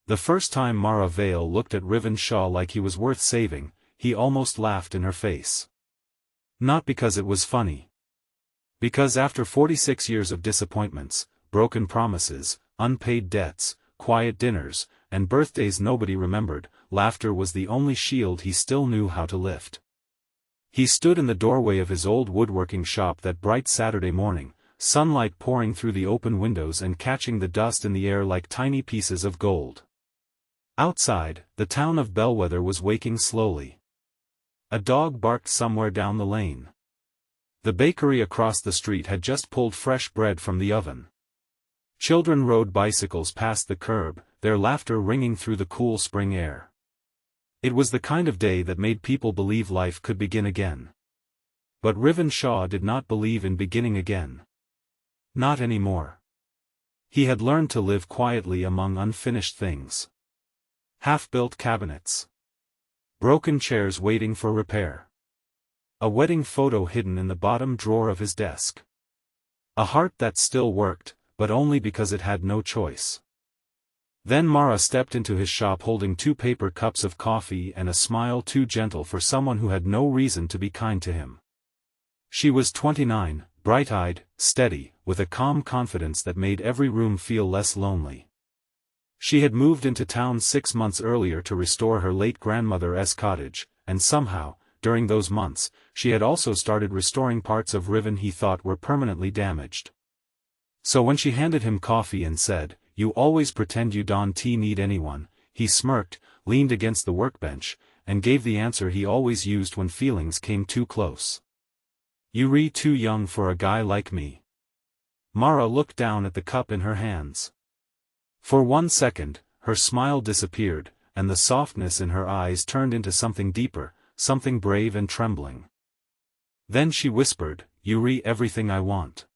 The first time Mara Vale looked at Riven Shaw like he was worth saving, he almost laughed in her face. Not because it was funny. Because after 46 years of disappointments, broken promises, unpaid debts, quiet dinners, and birthdays nobody remembered, laughter was the only shield he still knew how to lift. He stood in the doorway of his old woodworking shop that bright Saturday morning, sunlight pouring through the open windows and catching the dust in the air like tiny pieces of gold. Outside, the town of Bellwether was waking slowly. A dog barked somewhere down the lane. The bakery across the street had just pulled fresh bread from the oven. Children rode bicycles past the curb, their laughter ringing through the cool spring air. It was the kind of day that made people believe life could begin again. But Riven Shaw did not believe in beginning again. Not anymore. He had learned to live quietly among unfinished things. Half-built cabinets. Broken chairs waiting for repair. A wedding photo hidden in the bottom drawer of his desk. A heart that still worked, but only because it had no choice. Then Mara stepped into his shop holding 2 paper cups of coffee and a smile too gentle for someone who had no reason to be kind to him. She was 29, bright-eyed, steady, with a calm confidence that made every room feel less lonely. She had moved into town 6 months earlier to restore her late grandmother's cottage, and somehow, during those months, she had also started restoring parts of Riven he thought were permanently damaged. So when she handed him coffee and said, "You always pretend you don't need anyone," he smirked, leaned against the workbench, and gave the answer he always used when feelings came too close. "You're too young for a guy like me." Mara looked down at the cup in her hands. For 1 second, her smile disappeared, and the softness in her eyes turned into something deeper, something brave and trembling. Then she whispered, "You're everything I want."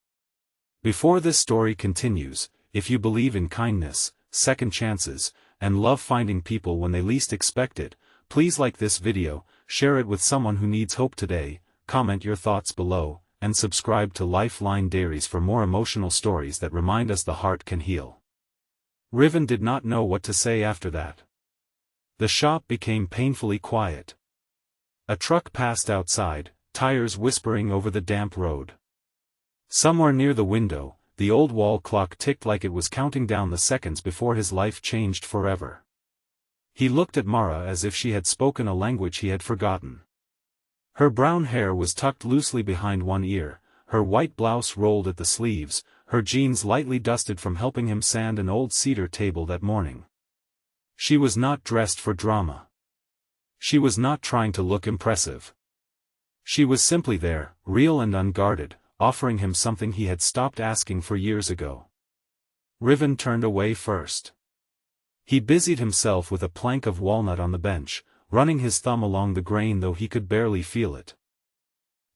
Before this story continues, if you believe in kindness, second chances, and love finding people when they least expect it, please like this video, share it with someone who needs hope today, comment your thoughts below, and subscribe to Lifeline Diaries for more emotional stories that remind us the heart can heal. Riven did not know what to say after that. The shop became painfully quiet. A truck passed outside, tires whispering over the damp road. Somewhere near the window, the old wall clock ticked like it was counting down the seconds before his life changed forever. He looked at Mara as if she had spoken a language he had forgotten. Her brown hair was tucked loosely behind one ear, her white blouse rolled at the sleeves, her jeans lightly dusted from helping him sand an old cedar table that morning. She was not dressed for drama. She was not trying to look impressive. She was simply there, real and unguarded, offering him something he had stopped asking for years ago. Riven turned away first. He busied himself with a plank of walnut on the bench, running his thumb along the grain though he could barely feel it.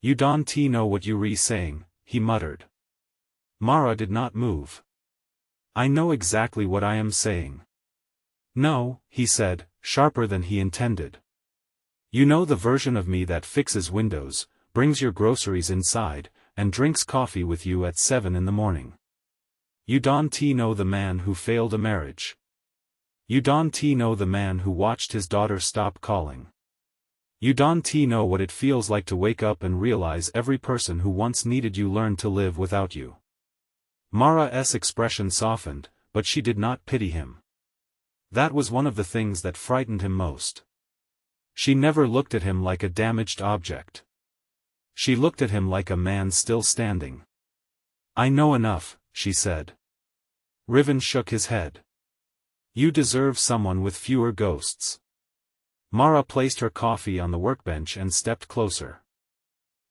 "You don't know what you're saying," he muttered. Mara did not move. "I know exactly what I am saying." "No," he said, sharper than he intended. "You know the version of me that fixes windows, brings your groceries inside, and drinks coffee with you at 7 in the morning. You don't know the man who failed a marriage. You don't know the man who watched his daughter stop calling. You don't know what it feels like to wake up and realize every person who once needed you learned to live without you." Mara's expression softened, but she did not pity him. That was one of the things that frightened him most. She never looked at him like a damaged object. She looked at him like a man still standing. "I know enough," she said. Riven shook his head. "You deserve someone with fewer ghosts." Mara placed her coffee on the workbench and stepped closer.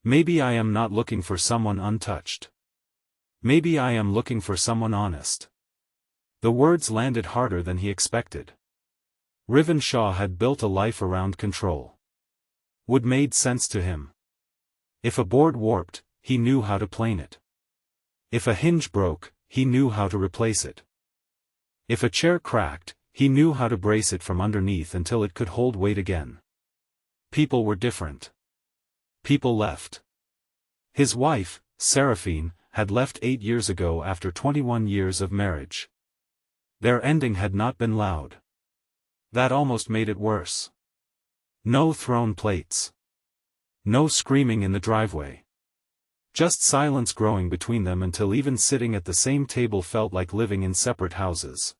"Maybe I am not looking for someone untouched. Maybe I am looking for someone honest." The words landed harder than he expected. Riven Shaw had built a life around control. Would made sense to him. If a board warped, he knew how to plane it. If a hinge broke, he knew how to replace it. If a chair cracked, he knew how to brace it from underneath until it could hold weight again. People were different. People left. His wife, Seraphine, had left 8 years ago after 21 years of marriage. Their ending had not been loud. That almost made it worse. No thrown plates. No screaming in the driveway. Just silence growing between them until even sitting at the same table felt like living in separate houses.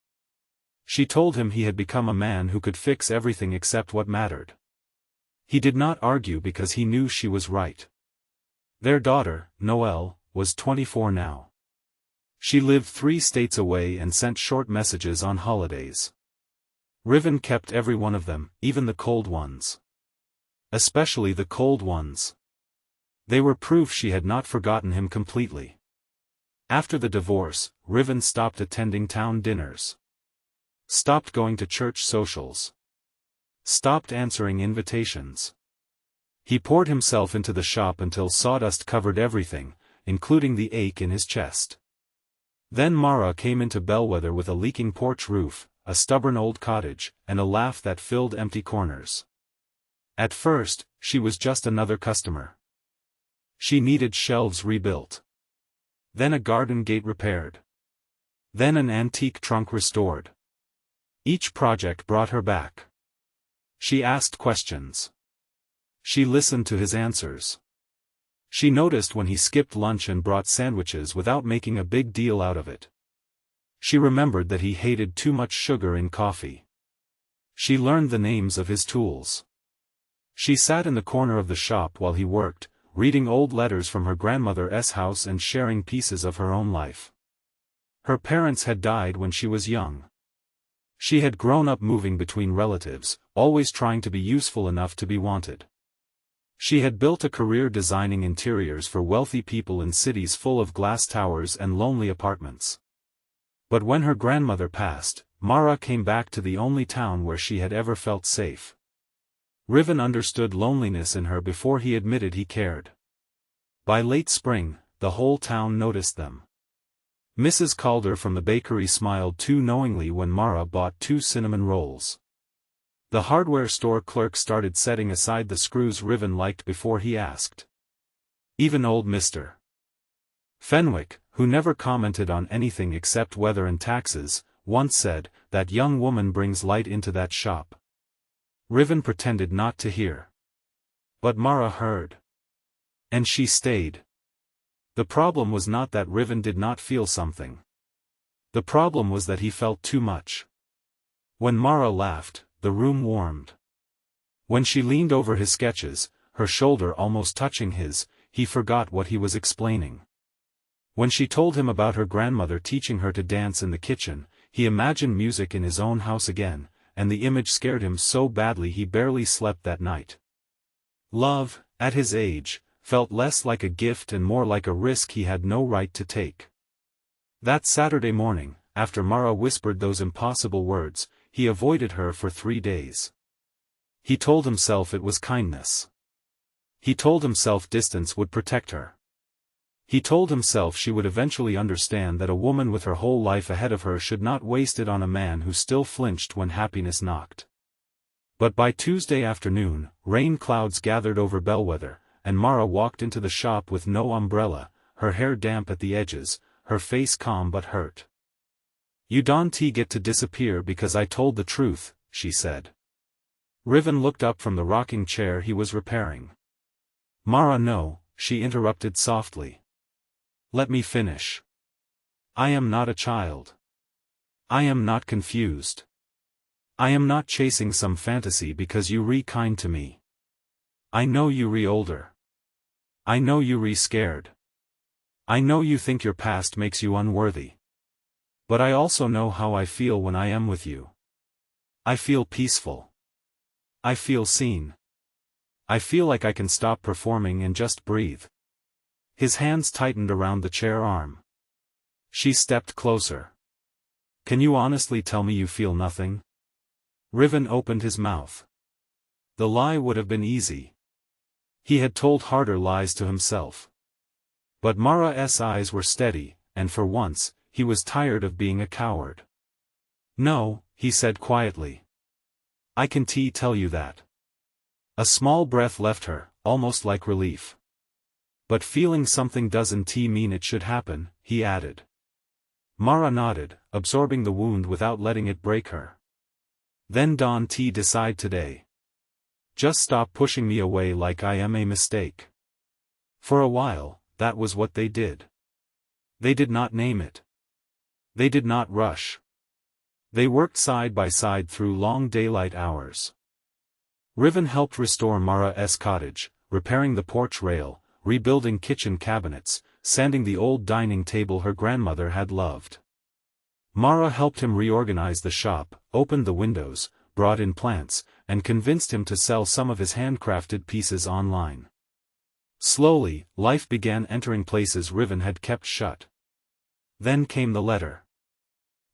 She told him he had become a man who could fix everything except what mattered. He did not argue because he knew she was right. Their daughter, Noelle, was 24 now. She lived 3 states away and sent short messages on holidays. Riven kept every one of them, even the cold ones. Especially the cold ones. They were proof she had not forgotten him completely. After the divorce, Riven stopped attending town dinners. Stopped going to church socials. Stopped answering invitations. He poured himself into the shop until sawdust covered everything, including the ache in his chest. Then Mara came into Bellwether with a leaking porch roof, a stubborn old cottage, and a laugh that filled empty corners. At first, she was just another customer. She needed shelves rebuilt. Then a garden gate repaired. Then an antique trunk restored. Each project brought her back. She asked questions. She listened to his answers. She noticed when he skipped lunch and brought sandwiches without making a big deal out of it. She remembered that he hated too much sugar in coffee. She learned the names of his tools. She sat in the corner of the shop while he worked, reading old letters from her grandmother's house and sharing pieces of her own life. Her parents had died when she was young. She had grown up moving between relatives, always trying to be useful enough to be wanted. She had built a career designing interiors for wealthy people in cities full of glass towers and lonely apartments. But when her grandmother passed, Mara came back to the only town where she had ever felt safe. Riven understood loneliness in her before he admitted he cared. By late spring, the whole town noticed them. Mrs. Calder from the bakery smiled too knowingly when Mara bought 2 cinnamon rolls. The hardware store clerk started setting aside the screws Riven liked before he asked. Even old Mr. Fenwick, who never commented on anything except weather and taxes, once said, "That young woman brings light into that shop." Riven pretended not to hear. But Mara heard. And she stayed. The problem was not that Riven did not feel something. The problem was that he felt too much. When Mara laughed, the room warmed. When she leaned over his sketches, her shoulder almost touching his, he forgot what he was explaining. When she told him about her grandmother teaching her to dance in the kitchen, he imagined music in his own house again, and the image scared him so badly he barely slept that night. Love, at his age, felt less like a gift and more like a risk he had no right to take. That Saturday morning, after Mara whispered those impossible words, he avoided her for 3 days. He told himself it was kindness. He told himself distance would protect her. He told himself she would eventually understand that a woman with her whole life ahead of her should not waste it on a man who still flinched when happiness knocked. But by Tuesday afternoon, rain clouds gathered over Bellwether, and Mara walked into the shop with no umbrella, her hair damp at the edges, her face calm but hurt. "You don't get to disappear because I told the truth," she said. Riven looked up from the rocking chair he was repairing. "Mara, no," she interrupted softly. "Let me finish. I am not a child. I am not confused. I am not chasing some fantasy because you re-kind to me. I know you re-older. I know you re-scared. I know you think your past makes you unworthy. But I also know how I feel when I am with you. I feel peaceful. I feel seen. I feel like I can stop performing and just breathe." His hands tightened around the chair arm. She stepped closer. "Can you honestly tell me you feel nothing?" Riven opened his mouth. The lie would have been easy. He had told harder lies to himself. But Mara's eyes were steady, and for once, he was tired of being a coward. "No," he said quietly. "I can tell you that." A small breath left her, almost like relief. "But feeling something doesn't mean it should happen," he added. Mara nodded, absorbing the wound without letting it break her. Then don't decide today. Just stop pushing me away like I am a mistake. For a while, that was what they did. They did not name it. They did not rush. They worked side by side through long daylight hours. Riven helped restore Mara's cottage, repairing the porch rail, rebuilding kitchen cabinets, sanding the old dining table her grandmother had loved. Mara helped him reorganize the shop, opened the windows, brought in plants, and convinced him to sell some of his handcrafted pieces online. Slowly, life began entering places Riven had kept shut. Then came the letter.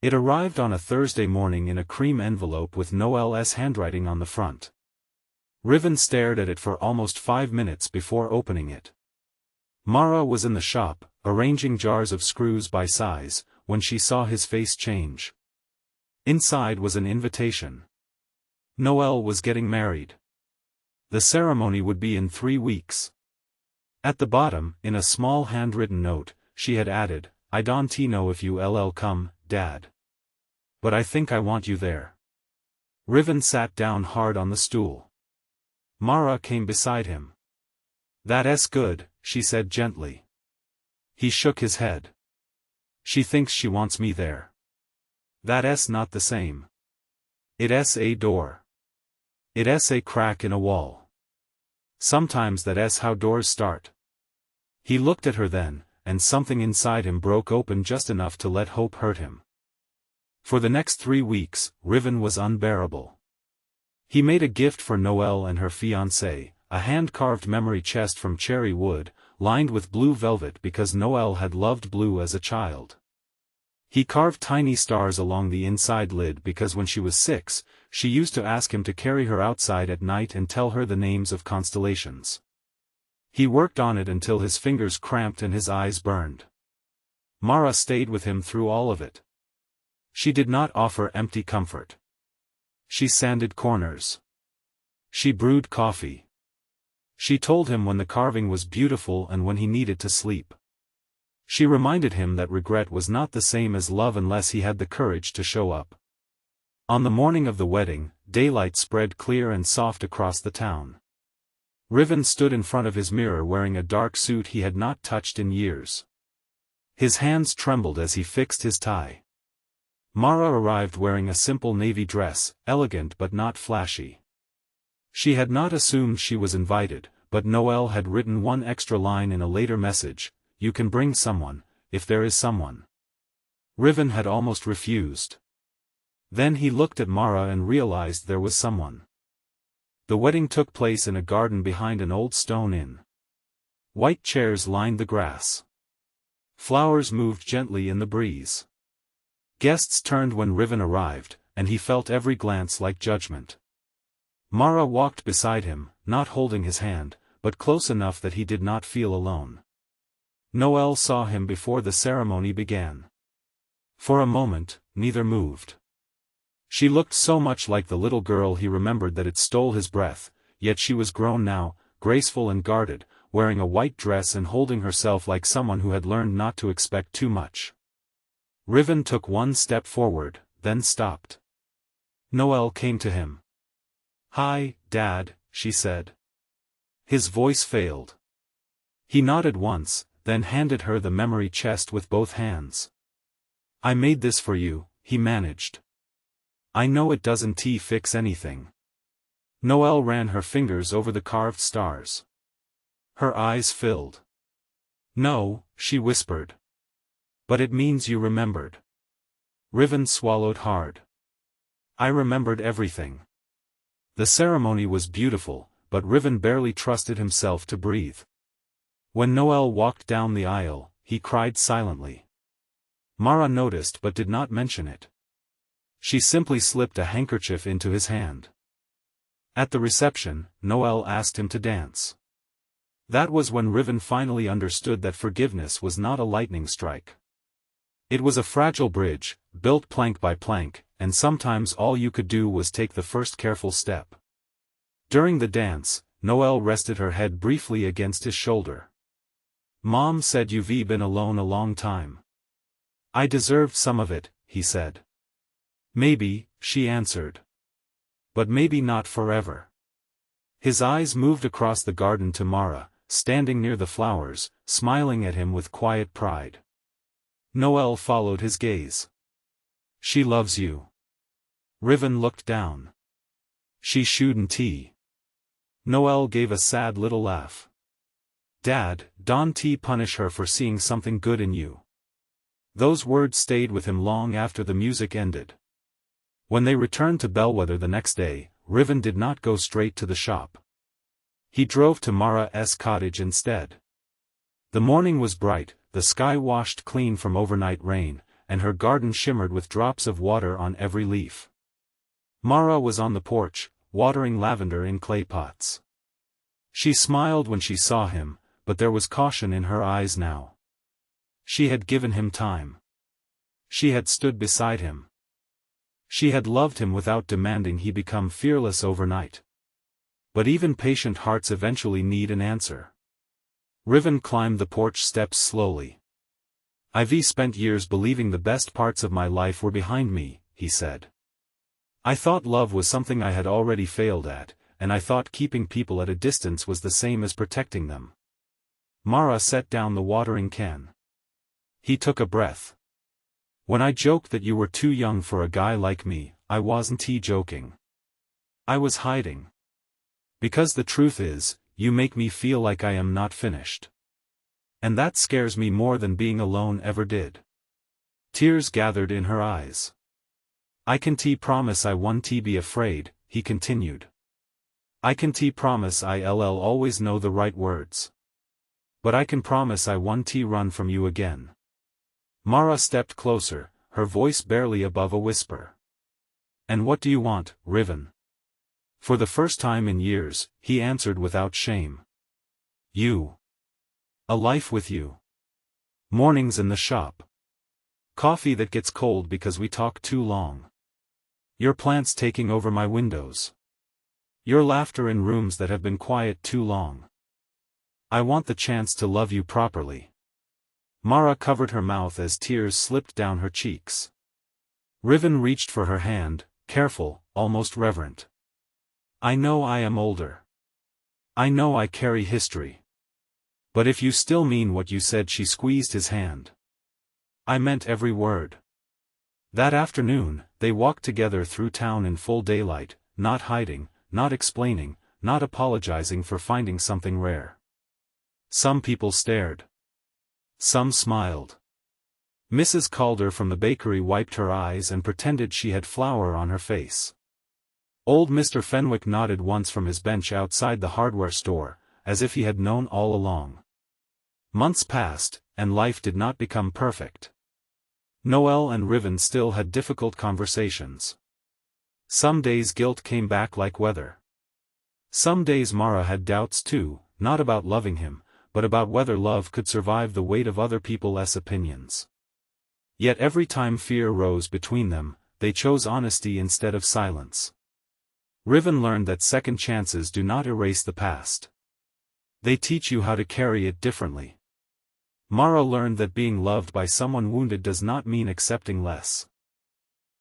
It arrived on a Thursday morning in a cream envelope with Noel's handwriting on the front. Riven stared at it for almost 5 minutes before opening it. Mara was in the shop, arranging jars of screws by size, when she saw his face change. Inside was an invitation. Noel was getting married. The ceremony would be in 3 weeks. At the bottom, in a small handwritten note, she had added, "I don't know if you'll come, Dad. But I think I want you there." Riven sat down hard on the stool. Mara came beside him. "That's good," she said gently. He shook his head. "She thinks she wants me there. That's not the same. It's a door. It's a crack in a wall. Sometimes that's how doors start." He looked at her then, and something inside him broke open just enough to let hope hurt him. For the next 3 weeks, Riven was unbearable. He made a gift for Noel and her fiancé, a hand-carved memory chest from cherry wood, lined with blue velvet because Noel had loved blue as a child. He carved tiny stars along the inside lid because when she was 6, she used to ask him to carry her outside at night and tell her the names of constellations. He worked on it until his fingers cramped and his eyes burned. Mara stayed with him through all of it. She did not offer empty comfort. She sanded corners. She brewed coffee. She told him when the carving was beautiful and when he needed to sleep. She reminded him that regret was not the same as love unless he had the courage to show up. On the morning of the wedding, daylight spread clear and soft across the town. Riven stood in front of his mirror wearing a dark suit he had not touched in years. His hands trembled as he fixed his tie. Mara arrived wearing a simple navy dress, elegant but not flashy. She had not assumed she was invited, but Noel had written one extra line in a later message, "You can bring someone, if there is someone." Riven had almost refused. Then he looked at Mara and realized there was someone. The wedding took place in a garden behind an old stone inn. White chairs lined the grass. Flowers moved gently in the breeze. Guests turned when Riven arrived, and he felt every glance like judgment. Mara walked beside him, not holding his hand, but close enough that he did not feel alone. Noel saw him before the ceremony began. For a moment, neither moved. She looked so much like the little girl he remembered that it stole his breath, yet she was grown now, graceful and guarded, wearing a white dress and holding herself like someone who had learned not to expect too much. Riven took one step forward, then stopped. Noel came to him. "Hi, Dad," she said. His voice failed. He nodded once, then handed her the memory chest with both hands. "I made this for you," he managed. "I know it doesn't fix anything." Noel ran her fingers over the carved stars. Her eyes filled. "No," she whispered. "But it means you remembered." Riven swallowed hard. "I remembered everything." The ceremony was beautiful, but Riven barely trusted himself to breathe. When Noel walked down the aisle, he cried silently. Mara noticed but did not mention it. She simply slipped a handkerchief into his hand. At the reception, Noel asked him to dance. That was when Riven finally understood that forgiveness was not a lightning strike. It was a fragile bridge, built plank by plank, and sometimes all you could do was take the first careful step. During the dance, Noel rested her head briefly against his shoulder. "Mom said you've been alone a long time." "I deserved some of it," he said. "Maybe," she answered. But maybe not forever. His eyes moved across the garden to Mara, standing near the flowers, smiling at him with quiet pride. Noel followed his gaze. She loves you. Riven looked down. She shouldn't. Noel gave a sad little laugh. Dad, don't punish her for seeing something good in you. Those words stayed with him long after the music ended. When they returned to Bellwether the next day, Riven did not go straight to the shop. He drove to Mara's cottage instead. The morning was bright, the sky washed clean from overnight rain, and her garden shimmered with drops of water on every leaf. Mara was on the porch, watering lavender in clay pots. She smiled when she saw him, but there was caution in her eyes now. She had given him time. She had stood beside him. She had loved him without demanding he become fearless overnight. But even patient hearts eventually need an answer. Riven climbed the porch steps slowly. I've spent years believing the best parts of my life were behind me, he said. I thought love was something I had already failed at, and I thought keeping people at a distance was the same as protecting them. Mara set down the watering can. He took a breath. When I joked that you were too young for a guy like me, I wasn't joking. I was hiding. Because the truth is, you make me feel like I am not finished. And that scares me more than being alone ever did. Tears gathered in her eyes. I can't promise I won't be afraid, he continued. I can't promise I'll always know the right words. But I can promise I won't run from you again. Mara stepped closer, her voice barely above a whisper. And what do you want, Riven? For the first time in years, he answered without shame. You. A life with you. Mornings in the shop. Coffee that gets cold because we talk too long. Your plants taking over my windows. Your laughter in rooms that have been quiet too long. I want the chance to love you properly. Mara covered her mouth as tears slipped down her cheeks. Riven reached for her hand, careful, almost reverent. I know I am older. I know I carry history. But if you still mean what you said, she squeezed his hand. I meant every word. That afternoon, they walked together through town in full daylight, not hiding, not explaining, not apologizing for finding something rare. Some people stared. Some smiled. Mrs. Calder from the bakery wiped her eyes and pretended she had flour on her face. Old Mr. Fenwick nodded once from his bench outside the hardware store, as if he had known all along. Months passed, and life did not become perfect. Noel and Riven still had difficult conversations. Some days guilt came back like weather. Some days Mara had doubts too, not about loving him, but about whether love could survive the weight of other people's opinions. Yet every time fear rose between them, they chose honesty instead of silence. Riven learned that second chances do not erase the past. They teach you how to carry it differently. Mara learned that being loved by someone wounded does not mean accepting less.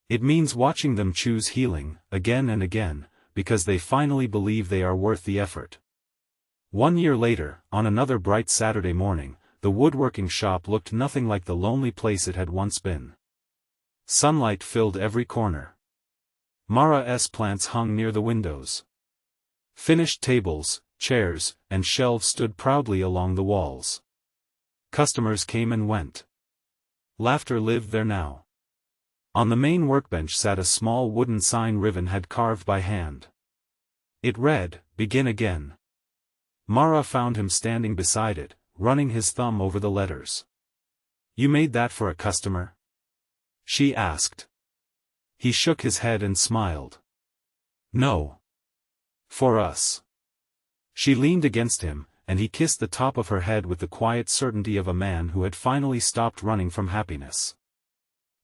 It means watching them choose healing, again and again, because they finally believe they are worth the effort. 1 year later, on another bright Saturday morning, the woodworking shop looked nothing like the lonely place it had once been. Sunlight filled every corner. Mara's plants hung near the windows. Finished tables, chairs, and shelves stood proudly along the walls. Customers came and went. Laughter lived there now. On the main workbench sat a small wooden sign Riven had carved by hand. It read, "Begin again." Mara found him standing beside it, running his thumb over the letters. "You made that for a customer?" she asked. He shook his head and smiled. "No. For us." She leaned against him, and he kissed the top of her head with the quiet certainty of a man who had finally stopped running from happiness.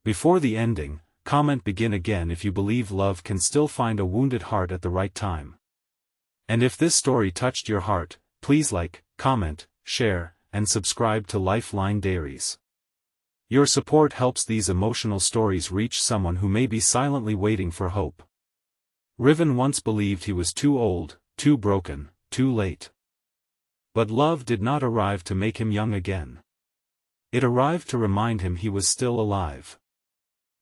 Before the ending, comment "Begin again" if you believe love can still find a wounded heart at the right time. And if this story touched your heart, please like, comment, share, and subscribe to Lifeline Diaries. Your support helps these emotional stories reach someone who may be silently waiting for hope. Riven once believed he was too old, too broken, too late. But love did not arrive to make him young again. It arrived to remind him he was still alive.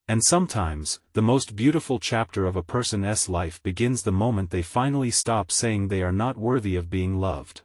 And sometimes, the most beautiful chapter of a person's life begins the moment they finally stop saying they are not worthy of being loved.